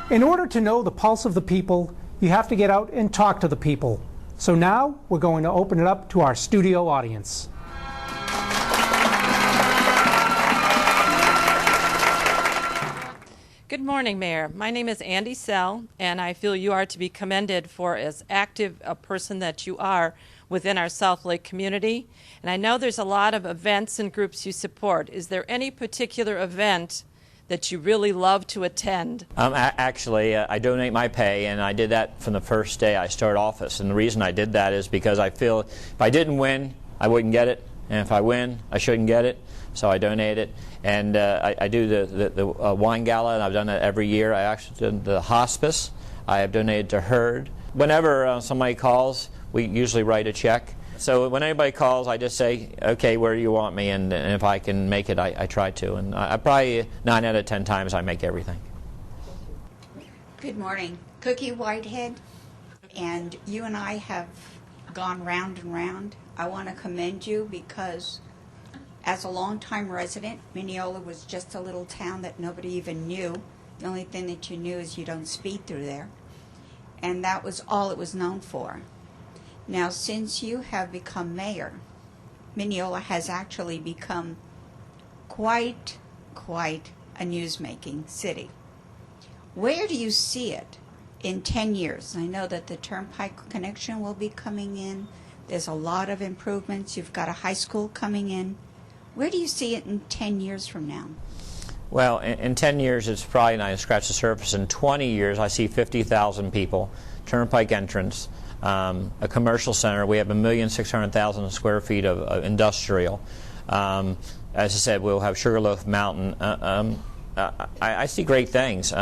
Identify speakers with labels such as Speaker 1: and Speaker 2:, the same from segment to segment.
Speaker 1: In order to know the pulse of the people, you have to get out and talk to the people. So now we're going to open it up to our studio audience.
Speaker 2: Good morning, Mayor. My name is Andy Sell, and I feel you are to be commended for as active a person that you are within our South Lake community. And I know there's a lot of events and groups you support. Is there any particular event that you really love to attend?
Speaker 3: Actually, I donate my pay, and I did that from the first day I started office. And the reason I did that is because I feel if I didn't win, I wouldn't get it. And if I win, I shouldn't get it. So I donate it. And I do the wine gala, and I've done that every year. I actually did the hospice. I have donated to HERD. Whenever somebody calls, we usually write a check. So when anybody calls, I just say, okay, where do you want me? And if I can make it, I try to. And I probably 9 out of 10 times I make everything.
Speaker 4: Good morning. Cookie Whitehead, and you and I have gone round and round. I want to commend you because as a longtime resident, Minneola was just a little town that nobody even knew. The only thing that you knew is you don't speed through there. And that was all it was known for. Now, since you have become mayor, Minneola has actually become quite a news-making city. Where do you see it in 10 years? I know that the Turnpike connection will be coming in. There's a lot of improvements. You've got a high school coming in. Where do you see it in 10 years from now?
Speaker 3: Well, in 10 years, it's probably not going to scratch the surface. In 20 years, I see 50,000 people, Turnpike entrance, a commercial center. We have 1,600,000 square feet of industrial. As I said, we'll have Sugarloaf Mountain. I see great things.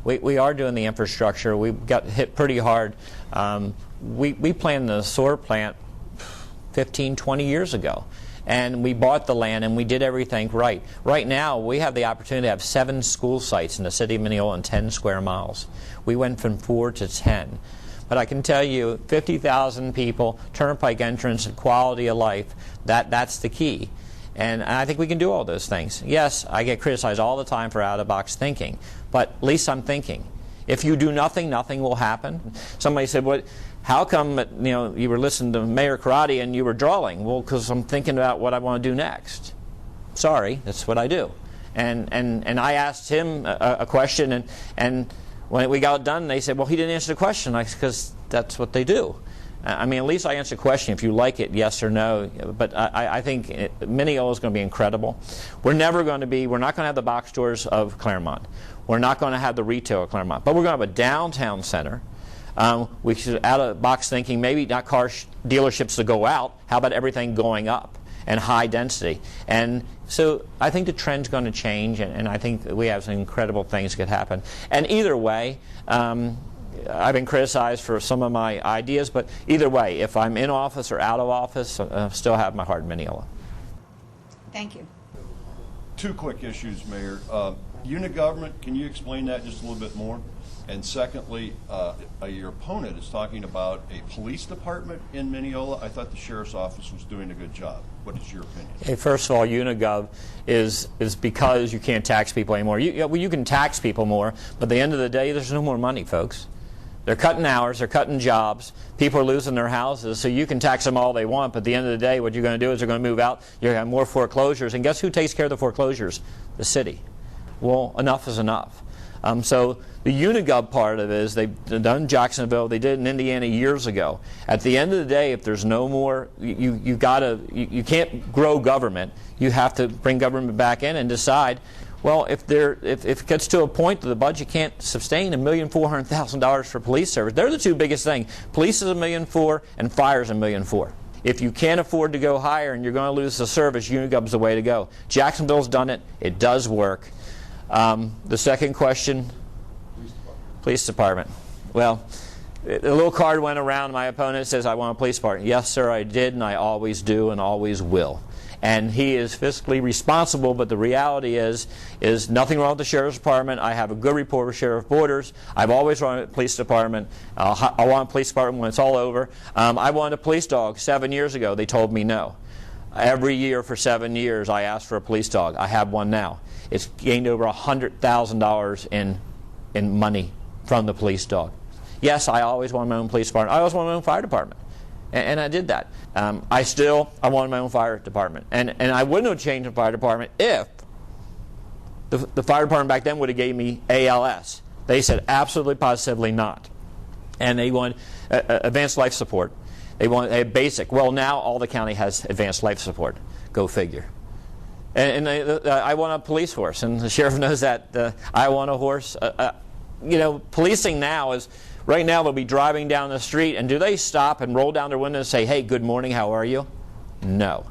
Speaker 3: We are doing the infrastructure. We got hit pretty hard. We planned the solar plant 15, 20 years ago. And we bought the land and we did everything right. Right now, we have the opportunity to have 7 school sites in the city of Minneola in 10 square miles. We went from 4 to 10. But I can tell you, 50,000 people, Turnpike entrance, and quality of life, that's the key. And I think we can do all those things. Yes, I get criticized all the time for out-of-the-box thinking, but at least I'm thinking. If you do nothing, nothing will happen. Somebody said, "What? How come you were listening to Mayor Karate and you were drawing?" Well, because I'm thinking about what I want to do next. Sorry, that's what I do. And I asked him a question, and when we got done, they said, "Well, he didn't answer the question." Because that's what they do. I mean, at least I answered the question. If you like it, yes or no. But I think Minneola is going to be incredible. We're not going to have the box stores of Claremont. We're not going to have the retail of Claremont. But we're going to have a downtown center. We should out of box thinking, maybe not car dealerships to go out. How about everything going up and high density? And so I think the trend's going to change, and I think we have some incredible things that could happen. And either way, I've been criticized for some of my ideas, but either way, if I'm in office or out of office, I still have my heart in Minneola.
Speaker 4: Thank you.
Speaker 5: 2 quick issues, Mayor. Unit government, can you explain that just a little bit more? And secondly, your opponent is talking about a police department in Minneola. I thought the sheriff's office was doing a good job. What is your opinion?
Speaker 3: Hey, first of all, Unigov is because you can't tax people anymore. You can tax people more, but at the end of the day, there's no more money, folks. They're cutting hours, they're cutting jobs, people are losing their houses, so you can tax them all they want, but at the end of the day, what you're going to do is they're going to move out, you're going to have more foreclosures, and guess who takes care of the foreclosures? The city. Well, enough is enough. So the Unigov part of it is they've done Jacksonville, they did it in Indiana years ago. At the end of the day, if there's no more, you can't grow government. You have to bring government back in and decide, well, if it gets to a point that the budget can't sustain $1,400,000 for police service, they're the 2 biggest things. Police is $1.4 million and fire is $1.4 million. If you can't afford to go higher and you're going to lose the service, Unigub's the way to go. Jacksonville's done it. It does work. The second question, police department. Well, a little card went around. My opponent says, "I want a police department." Yes, sir, I did, and I always do, and always will. And he is fiscally responsible, but the reality is nothing wrong with the sheriff's department. I have a good rapport with Sheriff Borders. I've always run a police department. I want a police department when it's all over. I wanted a police dog 7 years ago. They told me no. Every year for 7 years, I asked for a police dog. I have one now. It's gained over $100,000 in money from the police dog. Yes, I always wanted my own police department. I always wanted my own fire department. And I did that. I wanted my own fire department. And I wouldn't have changed the fire department if the fire department back then would have gave me ALS. They said absolutely positively not. And they want advanced life support. They want a basic. Well, now all the county has advanced life support. Go figure. And I want a police horse, and the sheriff knows that. I want a horse. Policing now is, right now they'll be driving down the street, and do they stop and roll down their window and say, hey, good morning, how are you? No.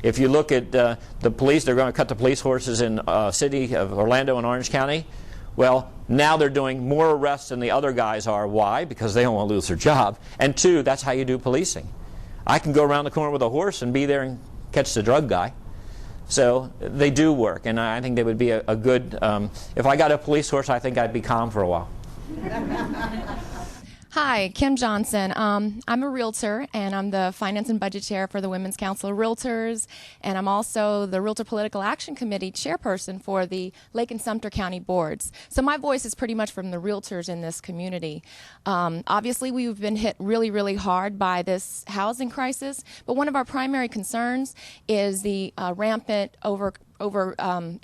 Speaker 3: If you look at the police, they're going to cut the police horses in city of Orlando and Orange County. Well, now they're doing more arrests than the other guys are. Why? Because they don't want to lose their job. And two, that's how you do policing. I can go around the corner with a horse and be there and catch the drug guy. So they do work, and I think they would be a good, if I got a police horse, I think I'd be calm for a while.
Speaker 6: Hi, Kim Johnson. I'm a realtor, and I'm the Finance and Budget Chair for the Women's Council of Realtors, and I'm also the Realtor Political Action Committee Chairperson for the Lake and Sumter County Boards. So my voice is pretty much from the realtors in this community. Obviously, we've been hit really, really hard by this housing crisis, but one of our primary concerns is the rampant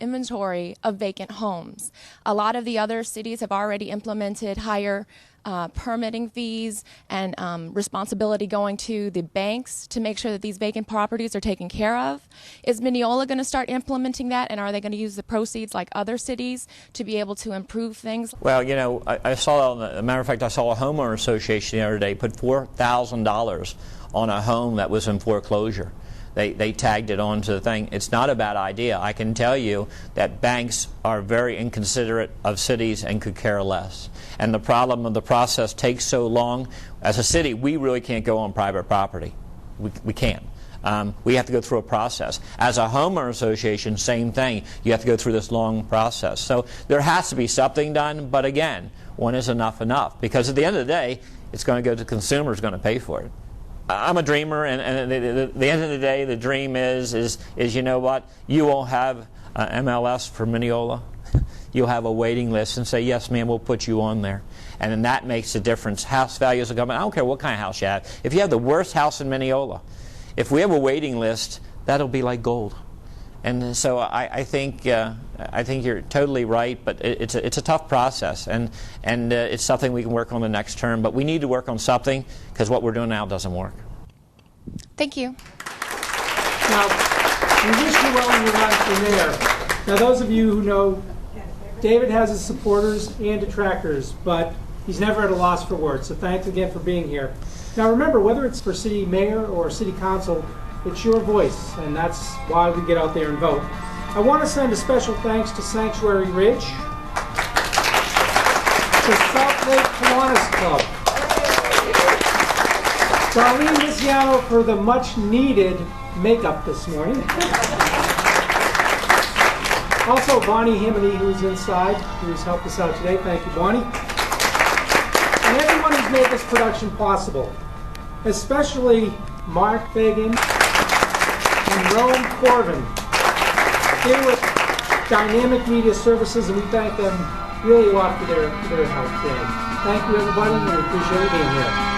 Speaker 6: inventory of vacant homes. A lot of the other cities have already implemented higher permitting fees and responsibility going to the banks to make sure that these vacant properties are taken care of. Is Minneola going to start implementing that, and are they going to use the proceeds like other cities to be able to improve things?
Speaker 3: Well, I saw, as a matter of fact, I saw a homeowner association the other day put $4,000 on a home that was in foreclosure. They tagged it onto the thing. It's not a bad idea. I can tell you that banks are very inconsiderate of cities and could care less. And the problem of the process takes so long. As a city, we really can't go on private property. We can't. We have to go through a process. As a homeowner association, same thing. You have to go through this long process. So there has to be something done, but again, when is enough? Because at the end of the day, it's going to go to the consumer who's going to pay for it. I'm a dreamer, and at the end of the day, the dream is you know what? You won't have MLS for Minneola. You'll have a waiting list and say, yes, ma'am, we'll put you on there. And then that makes a difference. House values will come in. I don't care what kind of house you have. If you have the worst house in Minneola, if we have a waiting list, that'll be like gold. And so I think you're totally right, but it's a tough process, and it's something we can work on the next term. But we need to work on something, because what we're doing now doesn't work.
Speaker 6: Thank you.
Speaker 1: Now, we wish you well in your run for mayor. Now, those of you who know, David has his supporters and detractors, but he's never at a loss for words. So thanks again for being here. Now, remember, whether it's for city mayor or city council, it's your voice, and that's why we get out there and vote. I want to send a special thanks to Sanctuary Ridge, to Salt Lake Kiwanis Club, Darlene Miziano for the much-needed makeup this morning. Also, Bonnie Himony, who's inside, who's helped us out today. Thank you, Bonnie. And everyone who's made this production possible, especially Mark Fagan and Rome Corvin, here with Dynamic Media Services, and we thank them really a lot for their help today. Thank you, everybody, and we appreciate you being here.